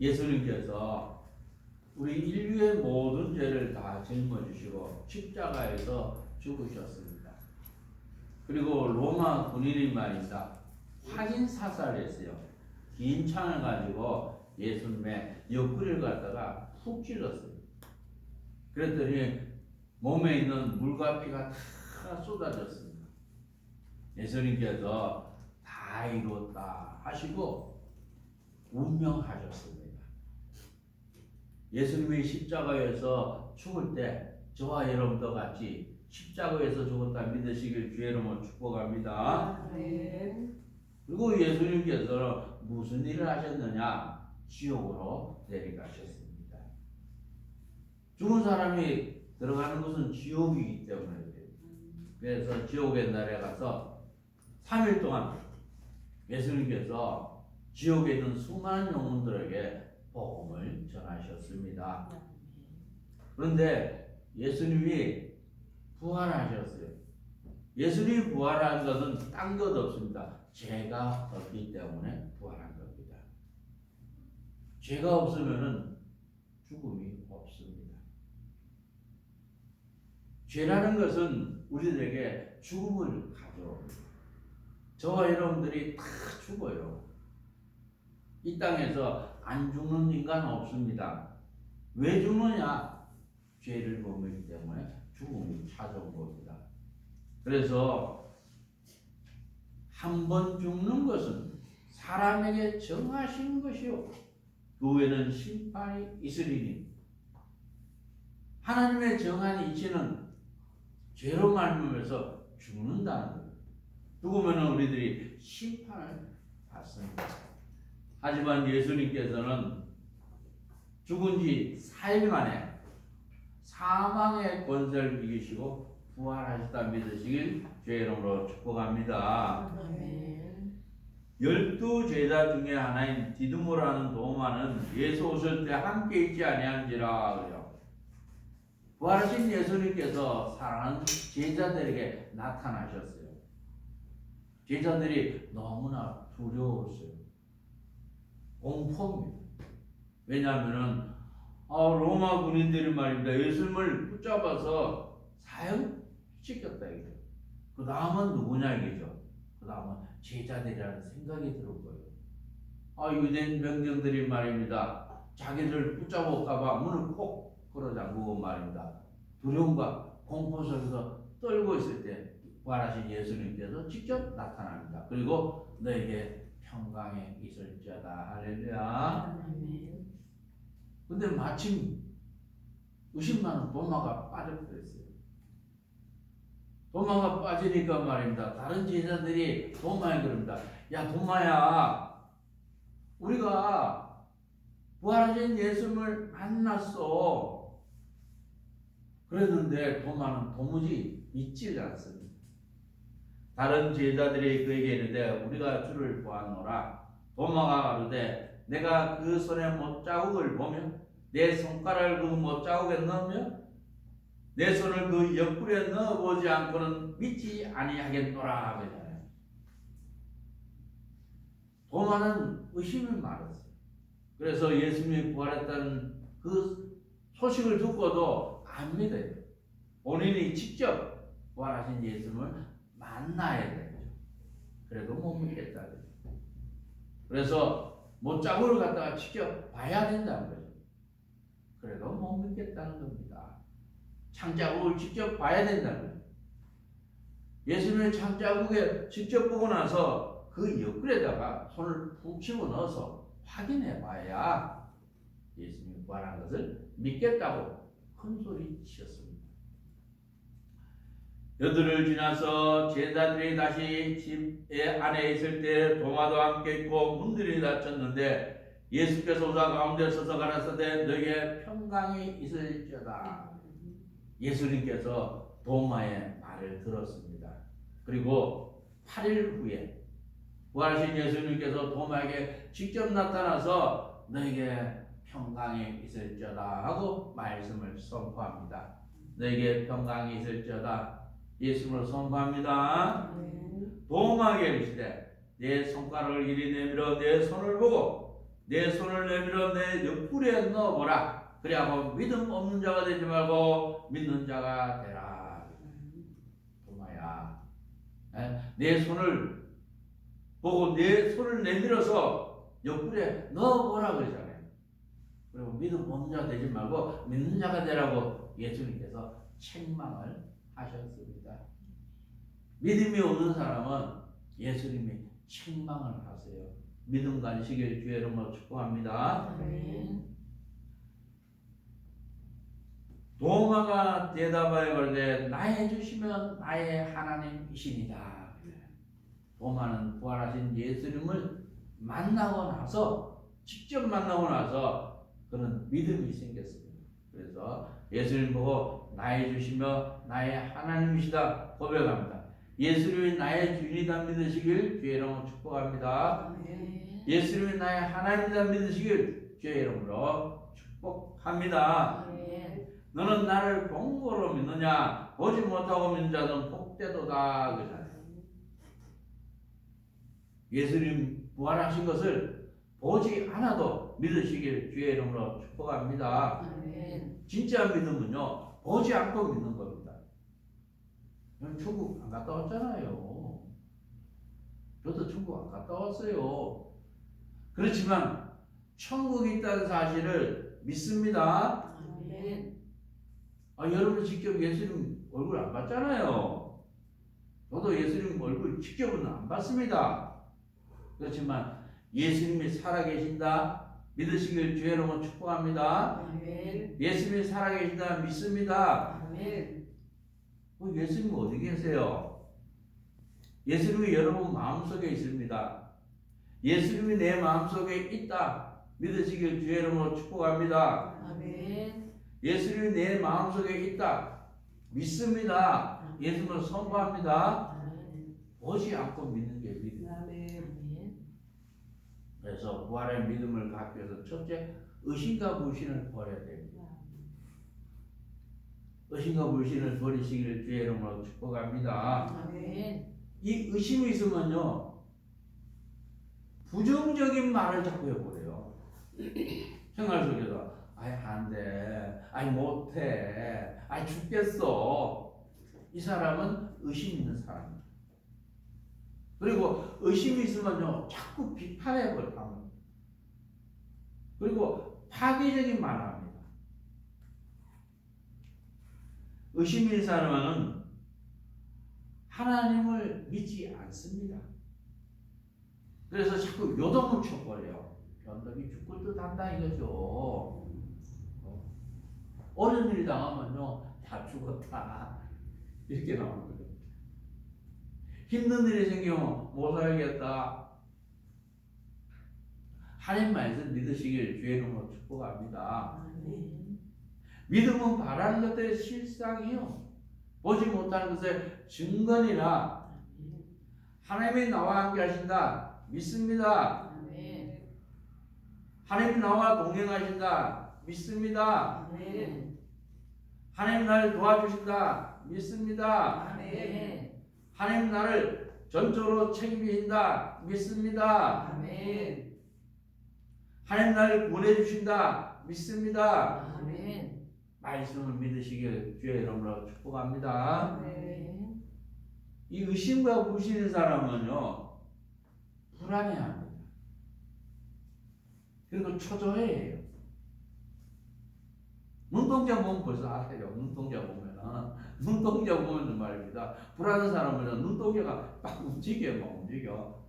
예수님께서 우리 인류의 모든 죄를 다 짊어지시고 십자가에서 죽으셨습니다. 그리고 로마 군인이 말입니다. 확인 사살했어요. 긴 창을 가지고 예수님의 옆구리를 갖다가 푹 찔렀어요. 그랬더니 몸에 있는 물과 피가 다 쏟아졌습니다. 예수님께서 다 이뤘다 하시고 운명하셨습니다. 예수님이 십자가에서 죽을 때 저와 여러분도 같이 십자가에서 죽었다 믿으시길 주의 이름으로 축복합니다. 네. 그리고 예수님께서는 무슨 일을 하셨느냐? 지옥으로 내려가셨습니다. 죽은 사람이 들어가는 곳은 지옥이기 때문에 그래서 지옥에 내려가서 3일 동안 예수님께서 지옥에 있는 수많은 영혼들에게 복음을 전하셨습니다. 그런데 예수님이 부활하셨어요. 예수님이 부활한 것은 딴 것 없습니다. 죄가 없기 때문에 부활한 겁니다. 죄가 없으면은 죽음이 없습니다. 죄라는 것은 우리들에게 죽음을 가져옵니다. 저와 여러분들이 다 죽어요. 이 땅에서 안 죽는 인간 없습니다. 왜 죽느냐? 죄를 범했기 때문에 죽음이 찾아온 겁니다. 그래서 한 번 죽는 것은 사람에게 정하신 것이요 그 후에는 심판이 있으리니 하나님의 정한 이치는 죄로 말미암아서 죽는다는 거예요. 죽으면 우리들이 심판을 받습니다. 하지만 예수님께서는 죽은 지 4일 만에 사망의 권세를 이기시고 부활하셨다 믿으시길 주의 이름으로 축복합니다. 12 제자 중에 하나인 디두모라는 도마는 예수 오실 때 함께 있지 아니한지라 그래요. 부활하신 예수님께서 사랑하는 제자들에게 나타나셨어요. 제자들이 너무나 두려웠어요. 공포입니다. 왜냐하면은 로마 군인들이 말입니다. 예수님을 붙잡아서 사형시켰다 이거죠. 그 다음은 누구냐 이거죠. 그 다음은 제자들이라는 생각이 들 거예요. 유대인 명령들이 말입니다. 자기를 붙잡을까봐 문을 꼭 걸어 잠그고 말입니다. 두려움과 공포 속에서 떨고 있을 때 부활하신 예수님께서 직접 나타납니다. 그리고 너에게 평강에 있을지어다. 할렐루야. 근데 마침 의심많은 도마가 빠져버렸어요. 도마가 빠지니까 말입니다. 다른 제자들이 도마에 그럽니다. 야 도마야, 우리가 부활하신 예수님을 만났어. 그랬는데 도마는 도무지 믿지 않습니다. 다른 제자들이 그에게 이르되 우리가 주를 보았노라. 도마가 가로되 내가 그 손의 못자국을 보며 내 손가락을 그 못자국에 넣으며 내 손을 그 옆구리에 넣어보지 않고는 믿지 아니하겠노라 하잖아요. 도마는 의심이 많았어요. 그래서 예수님이 부활했다는 그 소식을 듣고도 안 믿어요. 본인이 직접 부활하신 예수님을 만나야 되죠. 그래도 못 믿겠다. 그래서 못자국을 갖다가 직접 봐야 된다는 거죠. 그래도 못 믿겠다는 겁니다. 창자국을 직접 봐야 된다는 거예요. 예수님의 창자국에 직접 보고 나서 그 옆구리에다가 손을 푹 집어넣어서 확인해 봐야 예수님이 부활한 것을 믿겠다고 큰 소리 치셨습니다. 여드를 지나서 제자들이 다시 집 안에 있을 때 도마도 함께 있고 문들이 닫혔는데 예수께서 오사 가운데 서서 가라사대 너희에게 평강이 있을지어다. 예수님께서 도마의 말을 들었습니다. 그리고 8일 후에 부활하신 예수님께서 도마에게 직접 나타나서 너에게 평강이 있을지어다 하고 말씀을 선포합니다. 너에게 평강이 있을지어다 예수님을 선포합니다. 도마에게 이르시되 내 손가락을 이리 내밀어 내 손을 보고 내 손을 내밀어 내 옆구리에 넣어보라. 그래야 믿음 없는 자가 되지 말고 믿는 자가 되라. 도마야, 내 손을 보고 내 손을 내밀어서 옆구리에 넣어보라 그러잖아요. 그리고 믿음 없는 자 되지 말고 믿는 자가 되라고 예수님께서 책망을 하셨습니다. 믿음이 없는 사람은 예수님이 책망을 하세요. 믿음 가지시길 주의 이름으로 축복합니다. 도마가 대답하여 그러되 나의 주시면 나의 하나님이시니라. 도마는 부활하신 예수님을 만나고 나서, 직접 만나고 나서 그런 믿음이 생겼습니다. 그래서 예수님 보고 나의 주시며 나의 하나님이시다 고백합니다. 예수님이 나의 주인이다 믿으시길 주의 이름으로 축복합니다. 예수님이 나의 하나님이다 믿으시길 주의 이름으로 축복합니다. 너는 나를 본고로 믿느냐? 보지 못하고 믿는 자는 복되도다. 그러잖아요. 예수님 부활하신 것을 보지 않아도 믿으시길 주의 이름으로 축복합니다. 진짜 믿음은요, 보지 않고 믿는 겁니다. 저는 천국 안 갔다 왔잖아요. 저도 천국 안 갔다 왔어요. 그렇지만 천국이 있다는 사실을 믿습니다. 여러분 직접 예수님 얼굴 안 봤잖아요. 저도 예수님 얼굴 직접은 안 봤습니다. 그렇지만 예수님이 살아계신다 믿으시길 주의 이름으로 축복합니다. 예수님이 살아계신다 믿습니다. 예수님 어디 계세요? 예수님이 여러분 마음속에 있습니다. 예수님이 내 마음속에 있다 믿으시길 주의 이름으로 축복합니다. 예수님이 내 마음속에 있다 믿습니다. 예수님을 선포합니다. 보지 않고 믿는 게 믿음. 그래서 부활의 믿음을 갖기 위해서 첫째, 의심과 불신을 버려야 됩니다. 의심과 불신을 버리시기를 주의 이름으로 축복합니다. 이 의심이 있으면요, 부정적인 말을 자꾸 해버려요. 생활 속에서 안 돼, 못해, 죽겠어. 이 사람은 의심 있는 사람입니다. 그리고 의심이 있으면요, 자꾸 비판해버려요. 그리고 파괴적인 말을 합니다. 의심 있는 사람은 하나님을 믿지 않습니다. 그래서 자꾸 요동을 쳐버려요. 변덕이 죽을 듯 한다 이거죠. 어려운 일이 당하면요, 다 죽었다 이렇게 나오는 거죠. 힘든 일이 생기면 못 살겠다. 하나님 말씀 믿으시길 주의 이름으로 축복합니다. 믿음은 바라는 것들의 실상이요, 보지 못하는 것의 증거니라. 하나님이 나와 함께 하신다 믿습니다. 하나님이 나와 동행하신다 믿습니다. 하나님 나를 도와주신다 믿습니다. 하나님 나를 전적으로 책임지신다 믿습니다. 하나님 나를 보내주신다 믿습니다. 말씀을 믿으시길 주의 이름으로 축복합니다. 이 의심과 불신의 사람은요, 불안해합니다. 그리고 초조해해요. 눈동자 보면 벌써 알아요. 눈동자 보면 말입니다. 불안한 사람은 눈동자가 막 움직여.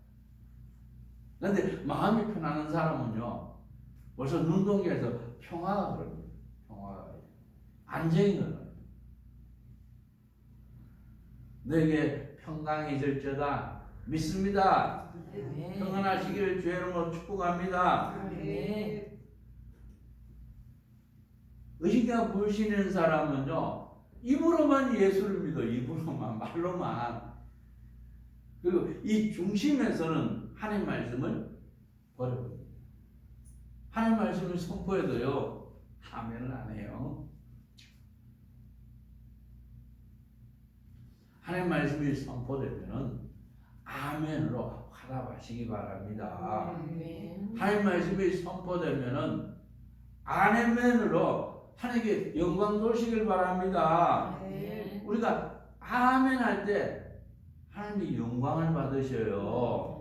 그런데 마음이 편안한 사람은요, 벌써 눈동자에서 평화가 그럽니다. 안정이 그럽니다. 너에게 평강해질지어다 믿습니다. 평안하시기를 주의 이름으로 축복합니다. 의심과 불신인 사람은요, 입으로만 예수를 믿어. 입으로만, 말로만. 그리고 이 중심에서는 하나님 말씀을 버려버립니다. 하나님 말씀을 선포해도요, 아멘을 안 해요. 하나님 말씀이 선포되면은 아멘으로 화답하시기 바랍니다. 아멘. 하나님 말씀이 선포되면은 아멘으로 하나님께 영광 돌리시길 바랍니다. 아멘. 우리가 아멘 할 때 하나님이 영광을 받으셔요.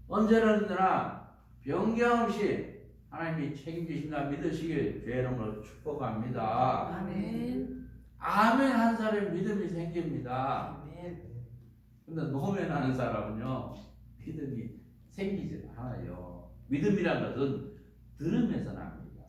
언제나 변경 없이 하나님이 책임지신다 믿으시길 주의 이름으로 축복합니다. 아멘. 아멘 한 사람의 믿음이 생깁니다. 아멘. 근데 노멘 하는 사람은요 믿음이 생기지 않아요. 믿음이란 것은 들음에서 납니다.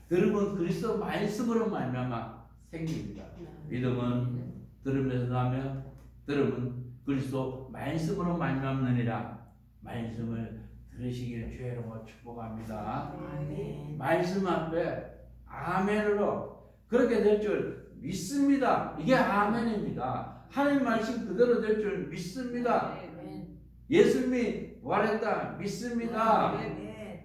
들음은 그리스도 말씀으로 말미암아 생깁니다. 믿음은 들음에서 나면 들음은 그리스도 말씀으로 말미암느니라. 말씀을 들으시기를 주의 이름으로 축복합니다. 아멘. 말씀 앞에 아멘으로 그렇게 될 줄 믿습니다. 이게 아멘입니다. 하나님 말씀 그대로 될 줄 믿습니다. 아멘. 예수님이 부활했다 믿습니다. 아멘.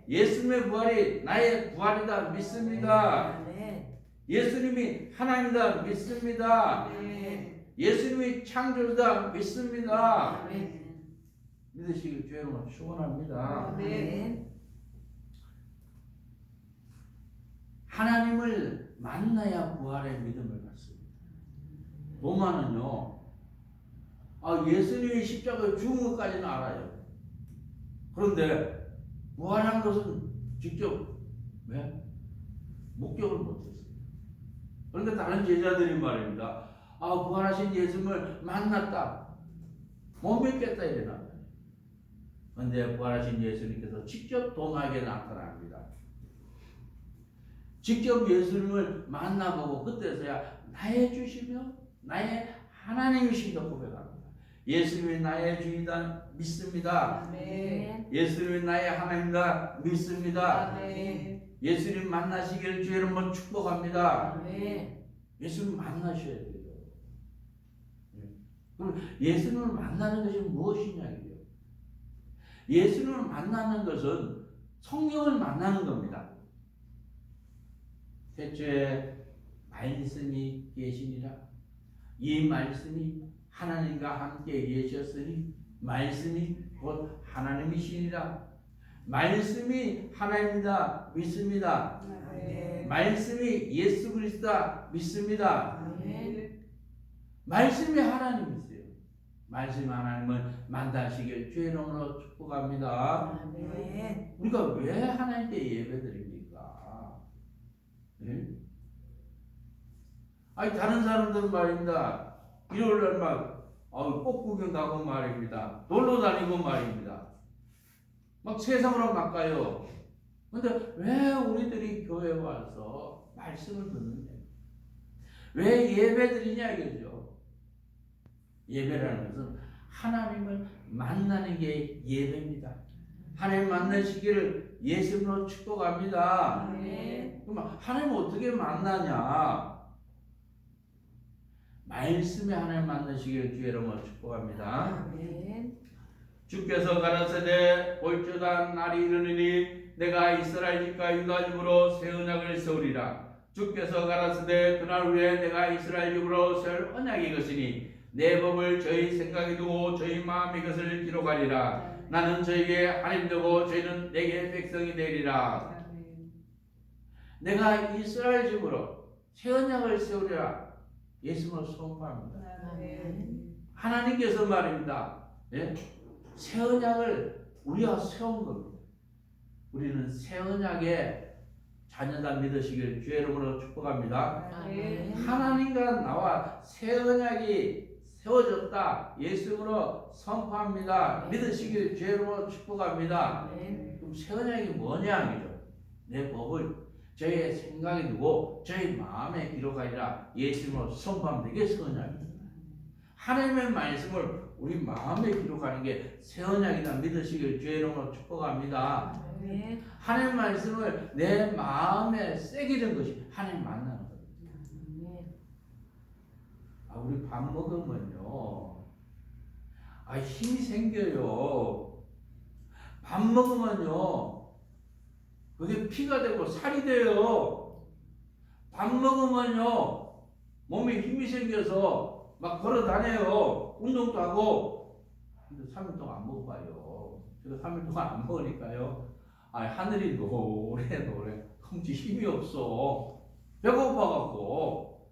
예수님의 부활이 나의 부활이다 믿습니다. 아멘. 예수님이 하나님이다 믿습니다. 아멘. 예수님이 창조주다 믿습니다. 아멘. 믿으시길 주의 이름으로 축원합니다. 아멘. 하나님을 만나야 부활의 믿음을 갖습니다. 로마는요, 예수님이 십자가에 죽은 것까지는 알아요. 그런데 부활한 것은 직접 왜? 목격을 못했어요. 그런데 다른 제자들이 말입니다. 부활하신 예수님을 만났다. 못 믿겠다 이래나. 그런데 부활하신 예수님께서 직접 도마에게 나타납니다. 직접 예수님을 만나보고 그때서야 나의 주시며 나의 하나님이시다 고백합니다. 예수님이 나의 주이다 믿습니다. 아멘. 예수님이 나의 하나님이다 믿습니다. 아멘. 예수님 만나시기를 주의 이름으로 축복합니다. 아멘. 예수님 만나셔야 돼요. 그럼 예수님을 만나는 것이 무엇이냐고요? 예수님을 만나는 것은 성령을 만나는 겁니다. 태초에 말씀이 계시니라. 이 말씀이 하나님과 함께 계셨으니 말씀이 곧 하나님이시니라. 말씀이 하나님이다 믿습니다. 아멘. 말씀이 예수 그리스도다 믿습니다. 아멘. 말씀이 하나님이세요. 말씀 하나님을 만나시길 주의 이름으로 축복합니다. 아멘. 우리가 왜 하나님께 예배드립니까? 네? 다른 사람들은 말입니다. 일요일날 꽃 구경 가고 말입니다. 놀러 다니고 말입니다. 세상으로 막 가요. 근데 왜 우리들이 교회에 와서 말씀을 듣느냐? 왜 예배드리냐 이거죠. 예배라는 것은 하나님을 만나는 게 예배입니다. 하나님 만나시기를 예수님으로 축복합니다. 아멘. 그럼 하나님 어떻게 만나냐? 말씀에 하나님 만나시기를 주의 이름으로 축복합니다. 아멘. 주께서 가라사대 볼주다 날이 이르느니 내가 이스라엘 집과 유다 집으로 새 언약을 세우리라. 주께서 가라사대 그날 후에 내가 이스라엘 집으로 세울 언약이 이것이니 내 법을 저희 생각에 두고 저희 마음에 이것을 기록하리라. 나는 저에게 하나님 되고 저희는 내게 백성이 되리라. 아멘. 내가 이스라엘 집으로 새 언약을 세우리라. 예수님을 선포합니다. 아멘. 하나님께서 말입니다. 예? 새 언약을 우리가 세운 겁니다. 우리는 새 언약의 자녀다 믿으시길 주의 이름으로 축복합니다. 아멘. 하나님과 나와 새 언약이 세워졌다. 예수님으로 선포합니다. 믿으시길 주의 이름으로 축복합니다. 아멘. 그럼 새 언약이 뭐냐면요. 내 법을 저의 생각에 두고 저의 마음에 기록하리라. 예수님으로 선포합니다. 이게 새 언약입니다. 하나님의 말씀을 우리 마음에 기록하는 게 새 언약이다 믿으시길 주의 이름으로 축복합니다. 아멘. 하나님 말씀을 내 마음에 새기는 것이 하나님 만나는 거예요. 우리 밥 먹으면요, 힘이 생겨요. 밥 먹으면요, 그게 피가 되고 살이 돼요. 밥 먹으면요, 몸에 힘이 생겨서 막 걸어 다녀요. 하고 운동도 하고. 근데 3일 동안 안 먹어봐요. 제가 3일 동안 안 먹으니까요. 하늘이 노래 콩지 힘이 없어. 배고파갖고.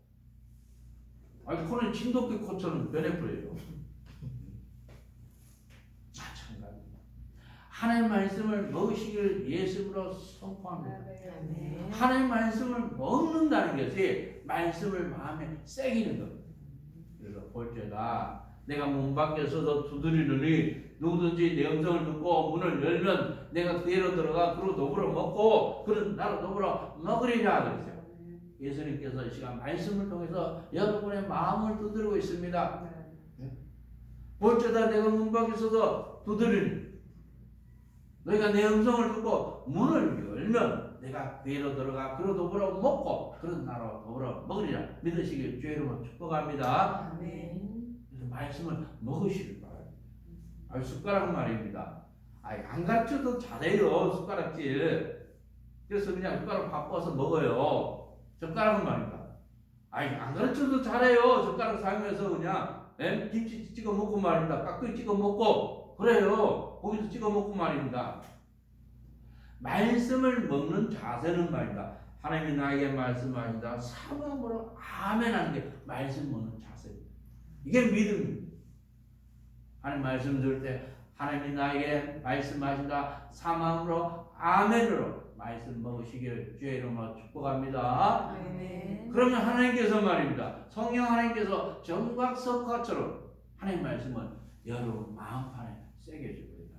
코는 진돗개 코처럼 변해버려요. 마찬가지입니다. 하나님 말씀을 먹으시기를 예수로 선포합니다. 아멘. 하나님 말씀을 먹는다는 것이 말씀을 마음에 새기는 겁니다. 그래서 볼때다 내가 문 밖에서도 두드리느니 누구든지 내 음성을 듣고 문을 열면 내가 그대로 들어가 그로 더불어 먹고 그는 나로 더불어 먹으리라 그랬어요. 예수님께서 이 시간 말씀을 통해서 여러분의 마음을 두드리고 있습니다. 볼때다 내가 문 밖에서도 두드리니 너희가 내 음성을 듣고 문을 열면 내가 그로 들어가 그로 더불어 먹고 그런 나로 더불어 먹으리라 믿으시길 주의 이름으로 축복합니다. 아멘. 그래서 말씀을 먹으시길 바랍니다. 숟가락 말입니다. 안 가르쳐도 잘해요 숟가락질. 그래서 그냥 숟가락 바꿔서 먹어요. 젓가락은 말입니다. 안 가르쳐도 잘해요. 젓가락 사용해서 그냥 김치 찍어 먹고 말입니다. 깍두기 찍어 먹고 그래요. 고기도 찍어 먹고 말입니다. 말씀을 먹는 자세는 말입니다. 하나님이 나에게 말씀하신다. 사모함으로 아멘 하는 게 말씀 먹는 자세입니다. 이게 믿음입니다. 하나님 말씀 들을 때 하나님이 나에게 말씀하신다. 사모함으로 아멘으로 말씀 먹으시기를 주의 이름으로 축복합니다. 아멘. 그러면 하나님께서 말입니다. 성령 하나님께서 정박석화처럼 하나님 말씀을 여러분 마음판에 새겨줍니다.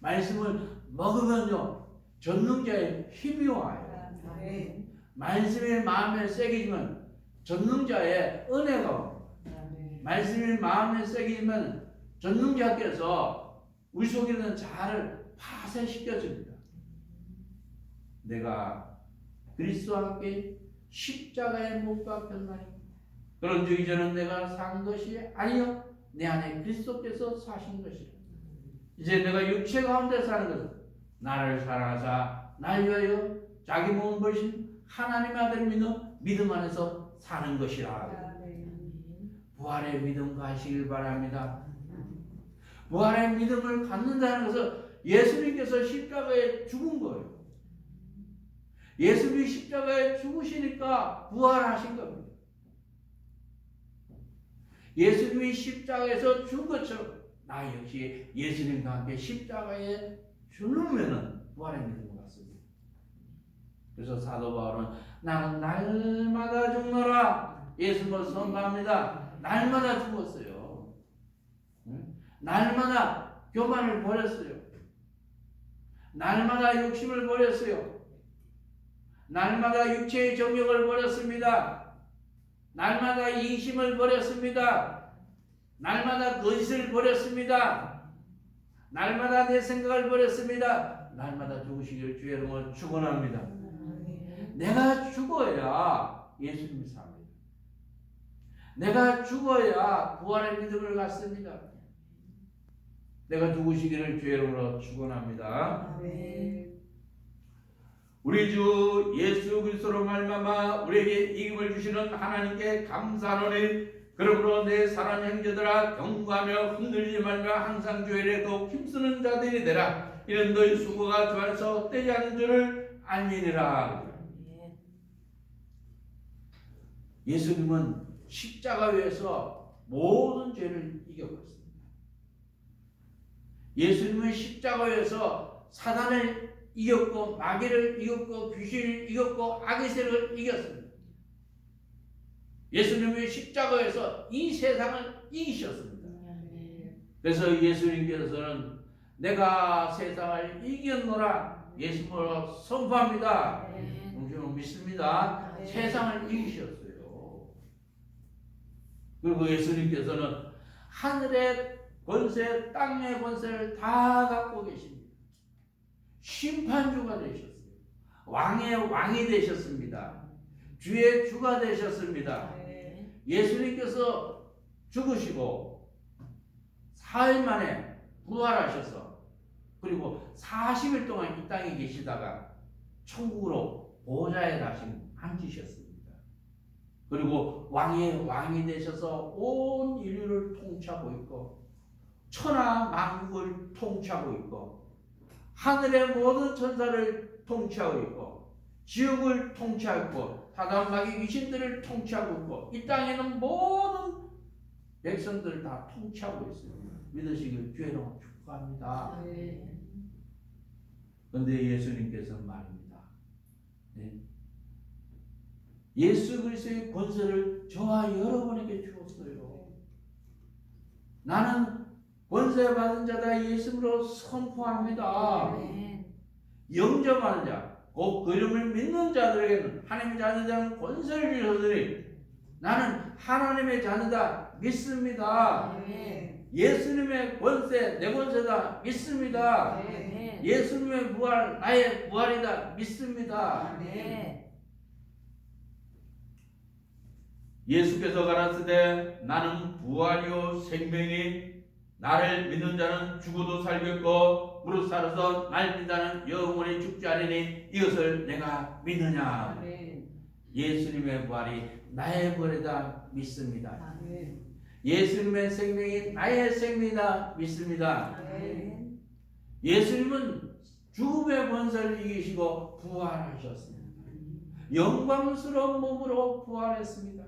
말씀을 먹으면요 전능자의 힘이 와요. 아멘. 말씀이 마음에 새기면 전능자의 은혜가 옵니다. 말씀이 마음에 새기면 전능자께서 우리 속에 있는 자아를 파쇄시켜줍니다. 내가 그리스도와 함께 십자가에 못 박혔나니 그런즉 이제는 내가 산 것이 아니요 내 안에 그리스도께서 사신 것이라. 이제 내가 육체 가운데 사는 것은 나를 사랑하사 날 위하여 자기 몸을 버리신 하나님의 아들 믿는 믿음 안에서 사는 것이라. 부활의 믿음 가시길 바랍니다. 부활의 믿음을 갖는다는 것은 예수님께서 십자가에 죽은 거예요. 예수님이 십자가에 죽으시니까 부활하신 겁니다. 예수님이 십자가에서 죽은 것처럼 나 역시 예수님과 함께 십자가에 죽으면 부활의 믿음을 갖습니다. 그래서 사도 바울은 나는 날마다 죽노라 예수님을 선포합니다. 날마다 죽었어요. 날마다 교만을 버렸어요. 날마다 욕심을 버렸어요. 날마다 육체의 정욕을 버렸습니다. 날마다 이심을 버렸습니다. 날마다 거짓을 버렸습니다. 날마다 내 생각을 버렸습니다. 날마다 죽으시기를 주의 이름으로 축원합니다. 내가 죽어야 예수님이 삽니다. 내가 죽어야 부활의 믿음을 갖습니다. 내가 죽으시기를 주의 이름으로 축원합니다. 우리 주 예수 그리스도로 말미암아 우리에게 이김을 주시는 하나님께 감사하노니 그러므로 내 사랑 형제들아 경고하며 흔들리지 말며 항상 주의 일에 더욱 힘쓰는 자들이 되라. 이는 너희 수고가 주 안에서 헛되지 않은 줄을 알미니라. 예수님은 십자가 위에서 모든 죄를 이겨버렸습니다. 예수님은 십자가 위에서 사단을 이겼고 마귀를 이겼고 귀신을 이겼고 악의 세력을 이겼습니다. 예수님이 십자가에서 이 세상을 이기셨습니다. 그래서 예수님께서는 내가 세상을 이겼노라 예수님으로 선포합니다. 동심은 믿습니다. 세상을 이기셨어요. 그리고 예수님께서는 하늘의 권세, 땅의 권세를 다 갖고 계십니다. 심판주가 되셨어요. 왕의 왕이 되셨습니다. 주의 주가 되셨습니다. 예수님께서 죽으시고 4일 만에 부활하셔서 그리고 40일 동안 이 땅에 계시다가 천국으로 보좌에 다시 앉으셨습니다. 그리고 왕의 왕이 되셔서 온 인류를 통치하고 있고 천하 만국을 통치하고 있고 하늘의 모든 천사를 통치하고 있고 지옥을 통치하고 있고 사단 마귀 귀신들을 통치하고 있고 이 땅에 있는 모든 백성들을 다 통치하고 있습니다. 믿으시길 주의로 축복합니다. 그런데 예수님께서 말입니다. 네. 예수 그리스도의 권세를 저와 여러분에게 주었어요. 나는 권세 받은 자다 예수로 선포합니다. 영접하는 자, 곧 그 이름을 믿는 자들에게는 하나님의 자녀들은 권세를 주셨으니 나는 하나님의 자녀다 믿습니다. 예수님의 권세 내 권세다 믿습니다. 예수님의 부활 나의 부활이다 믿습니다. 예수께서 가라사대 나는 부활이요 생명이 나를 믿는 자는 죽어도 살겠고 무릇 살아서 날 믿는 영원히 죽지 않으니 이것을 내가 믿느냐. 예수님의 부활이 나의 부활이다 믿습니다. 예수님의 생명이 나의 생명이다 믿습니다. 예수님은 죽음의 권세를 이기시고 부활하셨습니다. 영광스러운 몸으로 부활했습니다.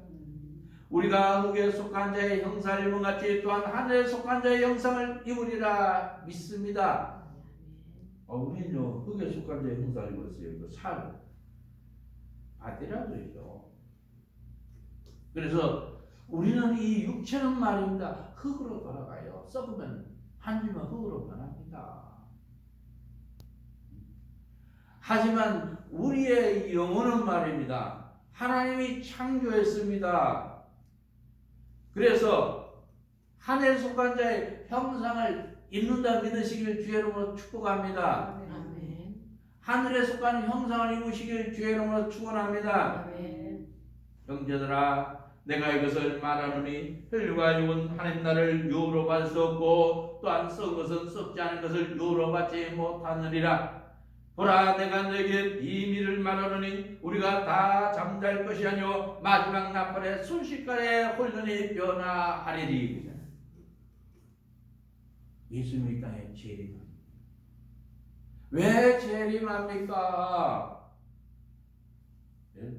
우리가 흙에 속한 자의 형상을 입은 같이 또한 하늘에 속한 자의 형상을 입으리라 믿습니다. 우리는요 흙에 속한 자의 형상을 입었어요. 이거 살 바디라고요. 그래서 우리는 이 육체는 말입니다. 흙으로 돌아가요. 썩으면 한 주면 흙으로 변합니다. 하지만 우리의 영혼은 말입니다. 하나님이 창조했습니다. 그래서 하늘에 속한 자의 형상을 입는다 믿으시길 주의 이름으로 축복합니다. 하늘에 속한 형상을 입으시길 주의 이름으로 축원합니다. 형제들아 내가 이것을 말하노니 혈류가 육은 하나님 나를 유업으로 받을 수 없고 또한 썩은 것은 썩지 않은 것을 유업으로 받지 못하느니라. 보라 내가 너에게 비밀을 말하노니 우리가 다 잠잘 것이 아니오 마지막 나팔에 순식간에 홀연히 변화하리리. 예수님이 이 땅에 재림합니다. 왜 재림합니까? 네?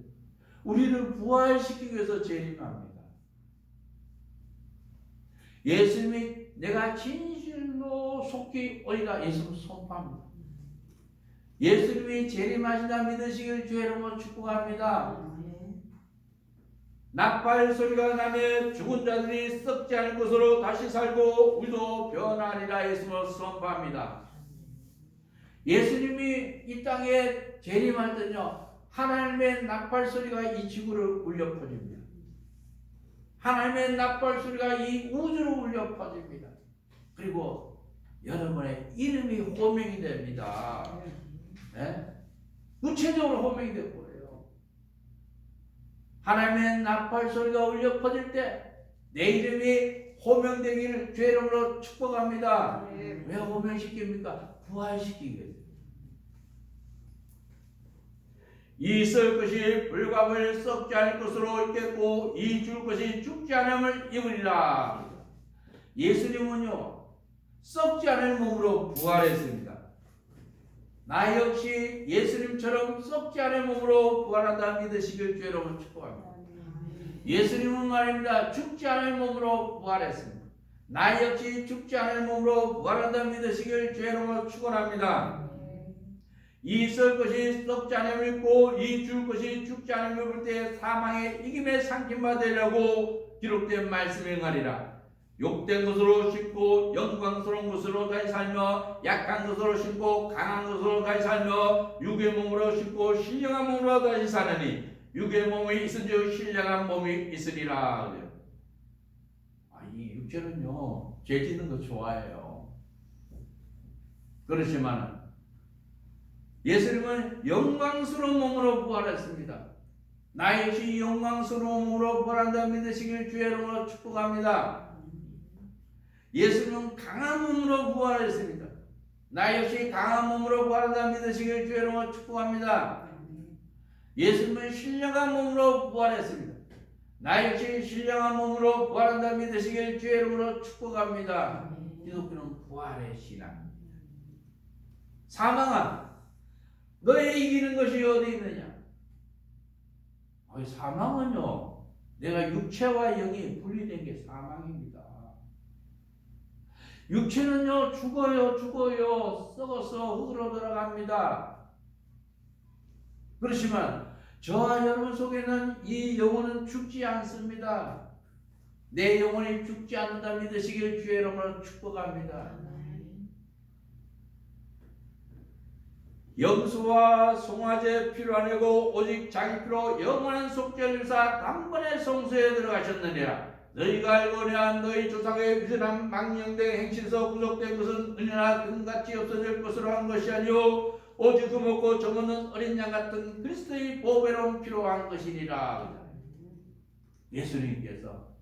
우리를 부활시키기 위해서 재림합니다. 예수님이 내가 진실로 속히 오리라 예수님 선포합니다. 예수님이 재림하신다 믿으시길 주의 이름으로 축복합니다. 나팔 소리가 나며 죽은 자들이 썩지 않을 것으로 다시 살고 우리도 변하리라 예수님으로 선포합니다. 예수님이 이 땅에 재림할 때는요 하나님의 나팔 소리가 이 지구를 울려 퍼집니다. 하나님의 나팔 소리가 이 우주를 울려 퍼집니다. 그리고 여러분의 이름이 호명이 됩니다. 네? 구체적으로 호명이 되고 그래요. 하나님의 나팔 소리가 울려 퍼질 때 내 이름이 호명되기를 주의 이름으로 축복합니다. 왜 호명시킵니까? 부활시키기 위해서. 있을 것이 불갑을 썩지 않을 것으로 있겠고 이 줄 것이 죽지 않음을 입으리라. 예수님은요 썩지 않을 몸으로 부활했습니다. 나 역시 예수님처럼 썩지 않을 몸으로 부활한다 믿으시길 주의 이름으로 축복합니다. 예수님은 말입니다. 죽지 않을 몸으로 부활했습니다. 나 역시 죽지 않을 몸으로 부활한다 믿으시길 주의 이름으로 축원합니다. 있을 것이 썩지 않음을 입고 이 줄 것이 죽지 않음을 입을 때 사망의 이김에 상김받으려고 기록된 말씀을 행하리라. 욕된 것으로 심고 영광스러운 것으로 다시 살며 약한 것으로 심고 강한 것으로 다시 살며 육의 몸으로 심고 신령한 몸으로 다시 사느니 육의 몸이 있은즉 신령한 몸이 있으리라. 이 육체는요 죄 짓는 거 좋아해요. 그렇지만 예수님은 영광스러운 몸으로 부활했습니다. 나 역시 영광스러운 몸으로 부활한다 믿으시길 주의 이름으로 축복합니다. 예수님은 강한 몸으로 부활했습니다. 나 역시 강한 몸으로 부활한다 믿으시길 주의 이름으로 축복합니다. 예수님은 신령한 몸으로 부활했습니다. 나 역시 신령한 몸으로 부활한다 믿으시길 주의 이름으로 축복합니다. 기독교는 부활의 신앙입니다. 사망아, 너의 이기는 것이 어디 있느냐? 사망은요, 내가 육체와 영이 분리된 게 사망입니다. 육체는요, 죽어요, 썩어서 흙으로 들어갑니다. 그렇지만 저와 여러분 속에는 이 영혼은 죽지 않습니다. 내 영혼이 죽지 않는다 믿으시길 주의 이름으로 축복합니다. 염소와 송아지 피로 아니고 오직 자기 피로 영원한 속죄를 사 단번에 성소에 들어가셨느니라. 너희가 알거니와 너희 조상의 유전한 망령된 행실에서 구속된 것은 은이나 금같이 없어질 것으로 한 것이 아니요 오직 금없고 정없는 어린 양 같은 그리스도의 보배로운 피로 한 것이니라. 예수님께서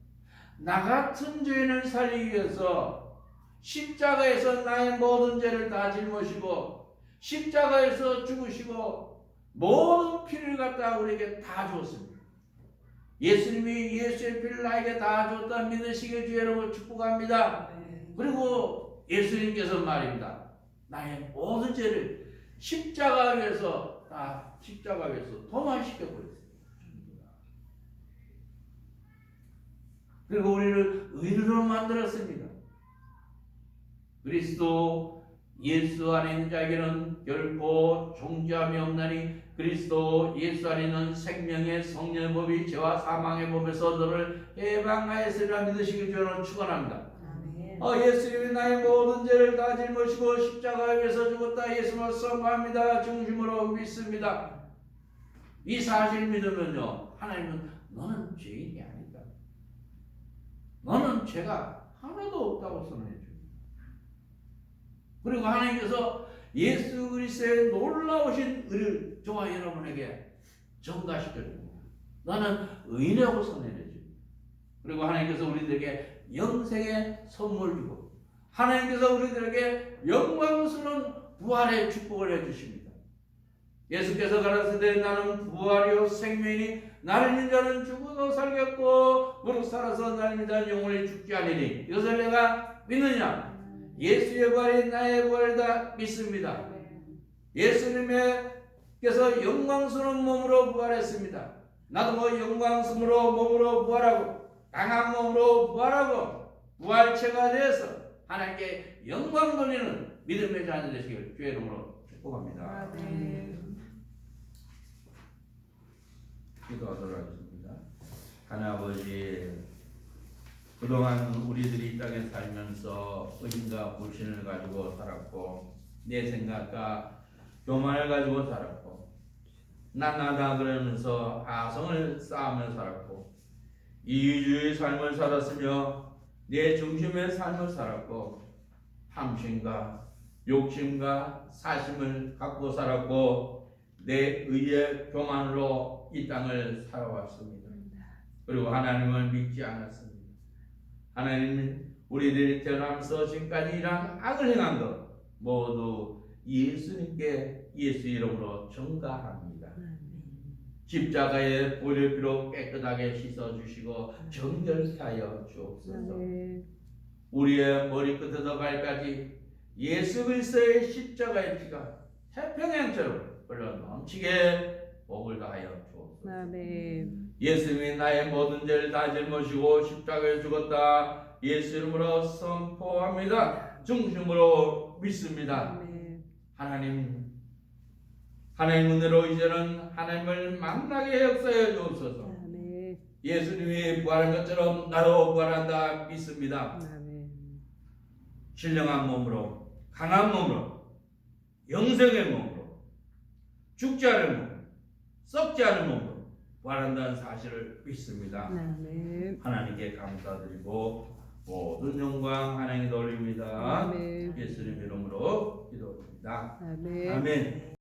나 같은 죄인을 살리기 위해서 십자가에서 나의 모든 죄를 다 짊어지고 십자가에서 죽으시고 모든 피를 갖다 우리에게 다 주었습니다. 예수님이 예수의 피를 나에게 다 줬다 믿으시길 주의 이름으로 축복합니다. 그리고 예수님께서 말입니다. 나의 모든 죄를 십자가 위에서 도마시켜 버렸습니다. 그리고 우리를 의인으로 만들었습니다. 그리스도 예수 안에 있는 자에게는 결코 종죄함이 없나니 그리스도 예수 안에 있는 생명의 성령의 법이 죄와 사망의 법에서 너를 해방하였으리라 믿으시길 주로 축원합니다. 예수님이 나의 모든 죄를 다 짊어지고 십자가 위에서 죽었다 예수님을 선포합니다. 중심으로 믿습니다. 이 사실 믿으면요, 하나님은 너는 죄인이 아니다, 너는 죄가 하나도 없다고 선언해 줍니다. 그리고 하나님께서 예수 그리스도의 놀라우신 의를 저와 여러분에게 전가시켜 줍니다. 너는 의인이라고 선언해 줍니다. 그리고 하나님께서 우리들에게 영생의 선물 주고 하나님께서 우리들에게 영광스러운 부활의 축복을 해주십니다. 예수께서 가라사대 나는 부활이요 생명이니 나를 믿는 자는 죽어도 살겠고 무릇 살아서 나를 믿는 자는 영원히 죽지 아니니 이것을 내가 믿느냐? 예수의 부활이 나의 부활이다 믿습니다. 예수님께서 영광스러운 몸으로 부활했습니다. 나도 영광스러운 몸으로 부활하고 강한 몸으로 부활하고 부활체가 되어서 하나님께 영광 돌리는 믿음의 자녀 되시길 주의 이름으로 축복합니다. 기도하도록 하겠습니다. 하나님 아버지, 그동안 우리들이 이 땅에 살면서 의인과 불신을 가지고 살았고 내 생각과 교만을 가지고 살았고 나나다 그러면서 아성을 쌓으며 살았고 이유주의 삶을 살았으며 내 중심의 삶을 살았고 탐심과 욕심과 사심을 갖고 살았고 내 의의 교만으로 이 땅을 살아왔습니다. 그리고 하나님을 믿지 않았습니다. 하나님은 우리들이 태어나면서 지금까지 이러한 악을 행한 것 모두 예수님께 예수 이름으로 전가합니다. 십자가의 보혈 피로 깨끗하게 씻어주시고 정결케 하여 주옵소서. 우리의 머리끝에서 발까지 예수 그리스도의 십자가의 피가 태평양처럼 흘러 넘치게 복을 다하여 주옵소서. 예수님이 나의 모든 죄를 다 짊어지고 십자가에 죽었다 예수 이름으로 선포합니다. 중심으로 믿습니다. 하나님 은혜로 이제는 하나님을 만나게 역사해 주옵소서. 예수님이 부활한 것처럼 나도 부활한다 믿습니다. 신령한 몸으로 강한 몸으로 영생의 몸으로 죽지 않은 몸 썩지 않은 몸으로 부활한다는 사실을 믿습니다. 하나님께 감사드리고 모든 영광 하나님께 돌립니다. 예수님 이름으로 기도합니다. 아멘.